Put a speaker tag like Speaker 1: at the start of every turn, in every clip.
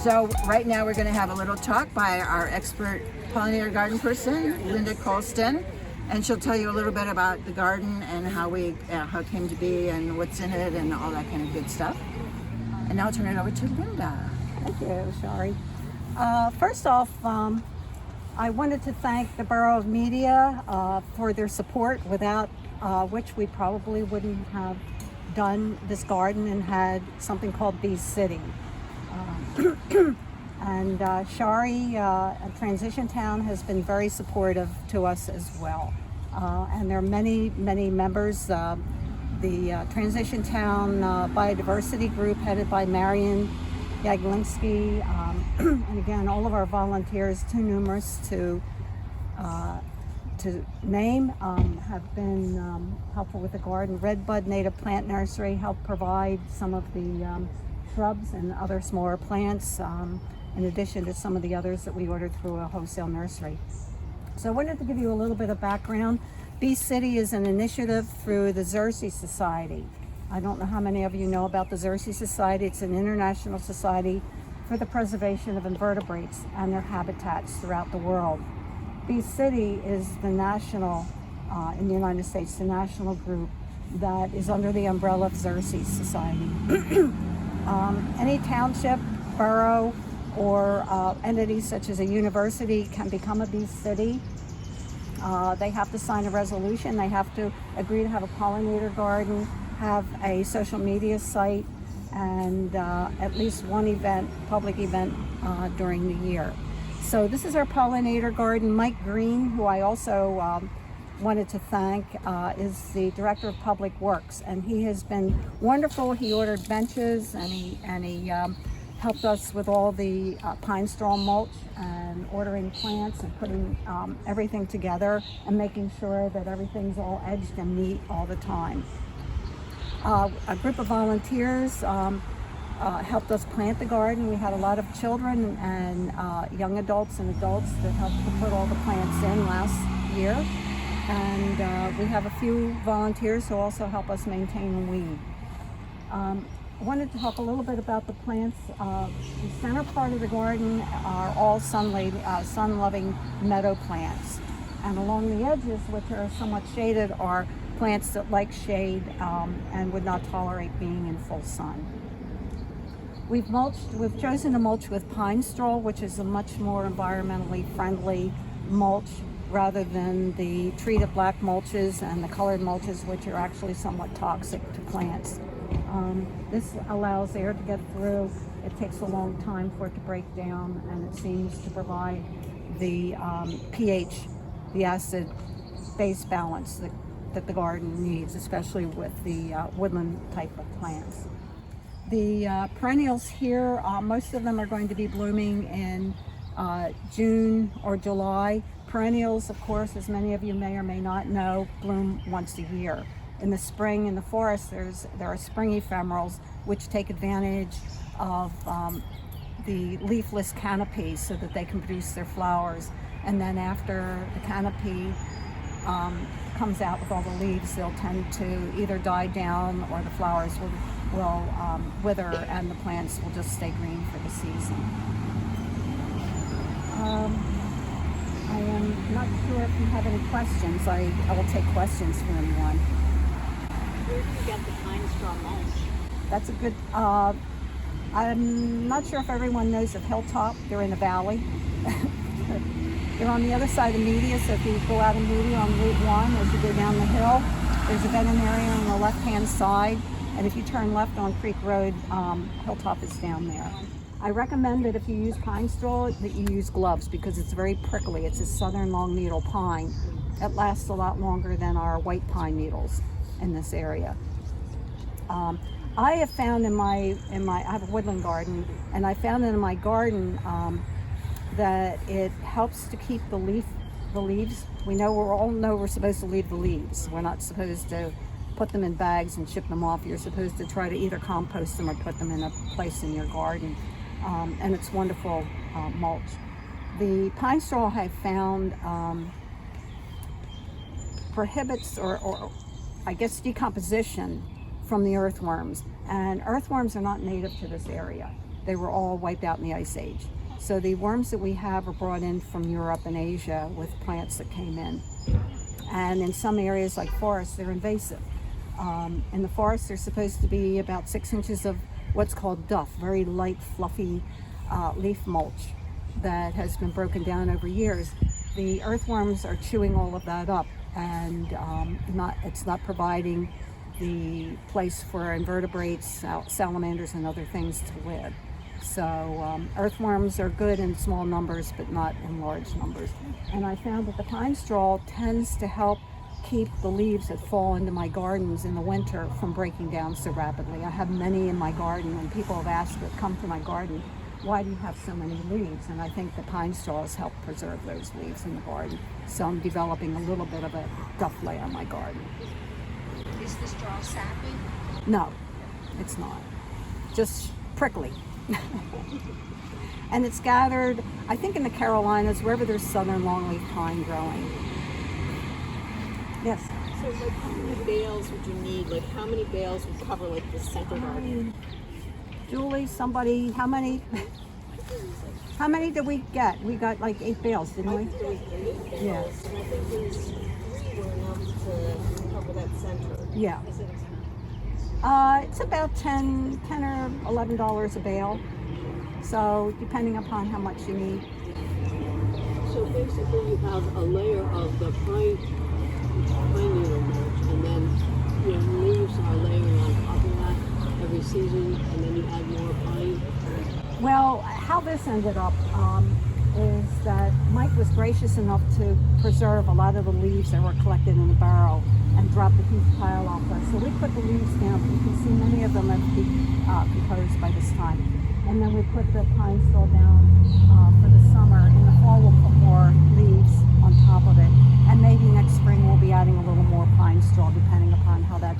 Speaker 1: So right now we're going to have a little talk by our expert pollinator garden person, Linda Colston, and she'll tell you a little bit about the garden and how it came to be and what's in it and all that kind of good stuff. And now I'll turn it over to Linda.
Speaker 2: Thank you, Shari. First off, I wanted to thank the Borough of Media for their support, without which we probably wouldn't have done this garden and had something called Bee City. And Shari at Transition Town has been very supportive to us as well. And there are many members. The Transition Town Biodiversity Group, headed by Marion Yaglinski, and again, all of our volunteers, too numerous to name, have been helpful with the garden. Redbud Native Plant Nursery helped provide some of the shrubs and other smaller plants, in addition to some of the others that we ordered through a wholesale nursery. So I wanted to give you a little bit of background. Bee City is an initiative through the Xerces Society. I don't know how many of you know about the Xerces Society. It's an international society for the preservation of invertebrates and their habitats throughout the world. Bee City is the national, in the United States, the national group that is under the umbrella of Xerces Society. Any township, borough, or entities such as a university can become a Bee City. They have to sign a resolution. They have to agree to have a pollinator garden, have a social media site, and at least one event, public event, during the year. So this is our pollinator garden. Mike Green, who I also wanted to thank, is the Director of Public Works, and he has been wonderful. He ordered benches, and he helped us with all the pine straw mulch and ordering plants and putting everything together and making sure that everything's all edged and neat all the time. A group of volunteers helped us plant the garden. We had a lot of children and young adults and adults that helped to put all the plants in last year. And we have a few volunteers who also help us maintain and weed. I wanted to talk a little bit about the plants. The center part of the garden are all sun-loving meadow plants. And along the edges, which are somewhat shaded, are plants that like shade and would not tolerate being in full sun. We've chosen to mulch with pine straw, which is a much more environmentally friendly mulch, rather than the treated black mulches and the colored mulches, which are actually somewhat toxic to plants. This allows air to get through. It takes a long time for it to break down, and it seems to provide the pH, the acid-base balance that the garden needs, especially with the woodland type of plants. The perennials here, most of them are going to be blooming in June or July. Perennials, of course, as many of you may or may not know, bloom once a year. In the spring, in the forest, there are spring ephemerals which take advantage of the leafless canopy so that they can produce their flowers. And then after the canopy comes out with all the leaves, they'll tend to either die down or the flowers will wither and the plants will just stay green for the season. I am not sure if you have any questions. I will take questions from anyone.
Speaker 3: Where do you get the pine straw mulch?
Speaker 2: That's a good, I'm not sure if everyone knows of Hilltop. They're in the valley. They're on the other side of Media, so if you go out of Media on Route 1, as you go down the hill, there's a veterinarian on the left-hand side, and if you turn left on Creek Road, Hilltop is down there. I recommend that if you use pine straw, that you use gloves, because it's very prickly. It's a southern long needle pine. It lasts a lot longer than our white pine needles in this area. I have found I have a woodland garden, and I found in my garden that it helps to keep the leaves. We all know we're supposed to leave the leaves. We're not supposed to put them in bags and ship them off. You're supposed to try to either compost them or put them in a place in your garden. And it's wonderful mulch. The pine straw I found prohibits or I guess decomposition from the earthworms, and earthworms are not native to this area. they were all wiped out in the Ice Age. So the worms that we have are brought in from Europe and Asia with plants that came in. And in some areas like forests, they're invasive. In the forest, there's supposed to be about 6 inches of what's called duff, very light, fluffy leaf mulch that has been broken down over years. The earthworms are chewing all of that up, and it's not providing the place for invertebrates, salamanders, and other things to live. So earthworms are good in small numbers, but not in large numbers. And I found that the pine straw tends to help keep the leaves that fall into my gardens in the winter from breaking down so rapidly. I have many in my garden, and people have asked that come to my garden, why do you have so many leaves? And I think the pine straws help preserve those leaves in the garden. So I'm developing a little bit of a duff layer on my garden.
Speaker 3: Is the straw sappy?
Speaker 2: No, it's not. Just prickly. And it's gathered, I think, in the Carolinas, wherever there's southern longleaf pine growing. Yes.
Speaker 3: So like how many bales would you need? Like how many bales would cover like the center garden?
Speaker 2: Julie, somebody, how many did we get? We got like 8 bales, didn't we?
Speaker 3: There was 8 bales,
Speaker 2: Yeah.
Speaker 3: and I think these 3 were enough to cover that center.
Speaker 2: Yeah.
Speaker 3: Is it expensive?
Speaker 2: It's about $10 or $11 a bale. So depending upon how much you need.
Speaker 4: So basically you have a layer of the pine needle mulch, and then your leaves are layering on top of that every season, and then you add more pine.
Speaker 2: Well, how this ended up is that Mike was gracious enough to preserve a lot of the leaves that were collected in the barrel and drop the huge pile off us. So we put the leaves down. You can see many of them have decomposed by this time. And then we put the pine straw down for the summer. In the fall, we'll put more leaves on top of it. And maybe next spring we'll be adding a little more pine straw, depending upon how that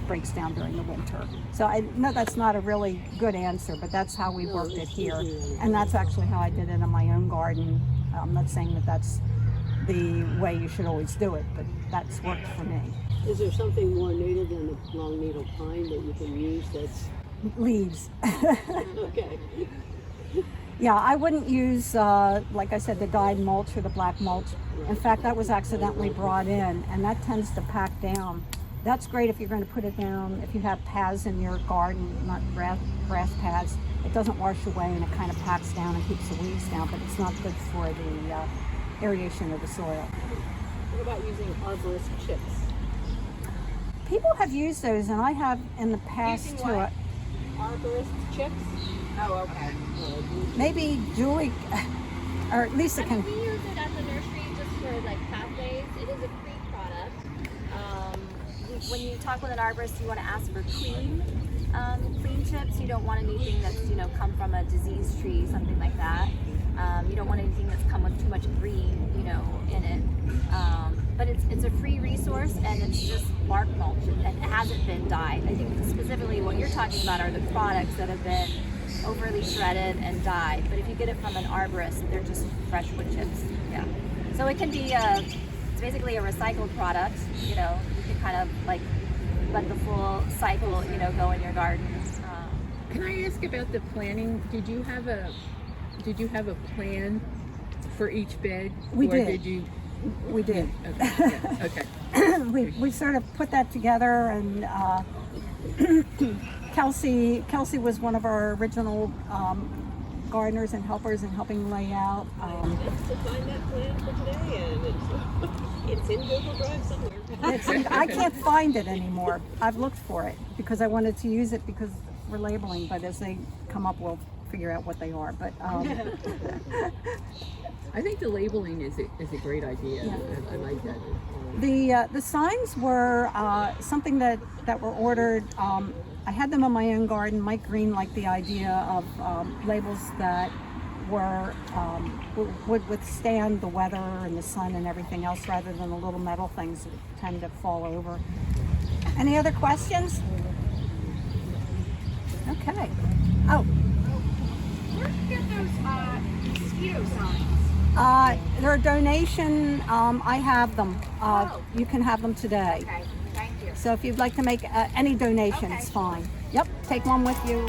Speaker 2: breaks down during the winter. So I know that's not a really good answer, but that's how we worked it here. And that's actually how I did it in my own garden. I'm not saying that that's the way you should always do it, but that's worked for me.
Speaker 4: Is there something more native than the long needle pine that you can use that's
Speaker 2: Leaves.
Speaker 4: okay?
Speaker 2: Yeah, I wouldn't use, like I said, the dyed mulch or the black mulch. In fact, that was accidentally brought in, and that tends to pack down. That's great if you're going to put it down, if you have paths in your garden, not grass paths. It doesn't wash away, and it kind of packs down and keeps the weeds down, but it's not good for the aeration of the soil.
Speaker 3: What about using arborist chips?
Speaker 2: People have used those, and I have in the past
Speaker 3: Using
Speaker 2: too.
Speaker 3: what? Arborist chips? Oh, okay.
Speaker 2: Maybe Julie or Lisa
Speaker 5: I
Speaker 2: can.
Speaker 5: mean, we use it at the nursery just for like pathways. It is a free product. When you talk with an arborist, you want to ask for clean chips. You don't want anything that's come from a diseased tree, something like that. You don't want anything that's come with too much green, in it. But it's a free resource, and it's just bark mulch, and it hasn't been dyed. I think specifically what you're talking about are the products that have been overly shredded and dyed. But if you get it from an arborist, they're just fresh wood chips. Yeah. So it can be it's basically a recycled product. You can kind of like let the full cycle, go in your garden.
Speaker 6: Can I ask about the planning? Did you have a plan for each bed?
Speaker 2: We
Speaker 6: or
Speaker 2: did. We did.
Speaker 6: Okay. Yeah, okay.
Speaker 2: we sort of put that together, and Kelsey was one of our original gardeners and helpers in helping lay out.
Speaker 3: Just to find that plan for today, and it's in Google Drive somewhere.
Speaker 2: I can't find it anymore. I've looked for it because I wanted to use it because we're labeling, but as they come up, we'll figure out what they are. But
Speaker 6: I think the labeling is a great idea.
Speaker 2: Yeah.
Speaker 6: I like that.
Speaker 2: the signs were something that were ordered. I had them in my own garden. Mike Green liked the idea of labels that would withstand the weather and the sun and everything else, rather than the little metal things that tend to fall over. Any other questions? Okay. Oh.
Speaker 3: Where did you get those mosquito signs?
Speaker 2: They're a donation. I have them. You can have them today.
Speaker 3: Okay, thank you.
Speaker 2: So if you'd like to make any donation,
Speaker 3: Okay.
Speaker 2: it's fine. Yep, take one with you.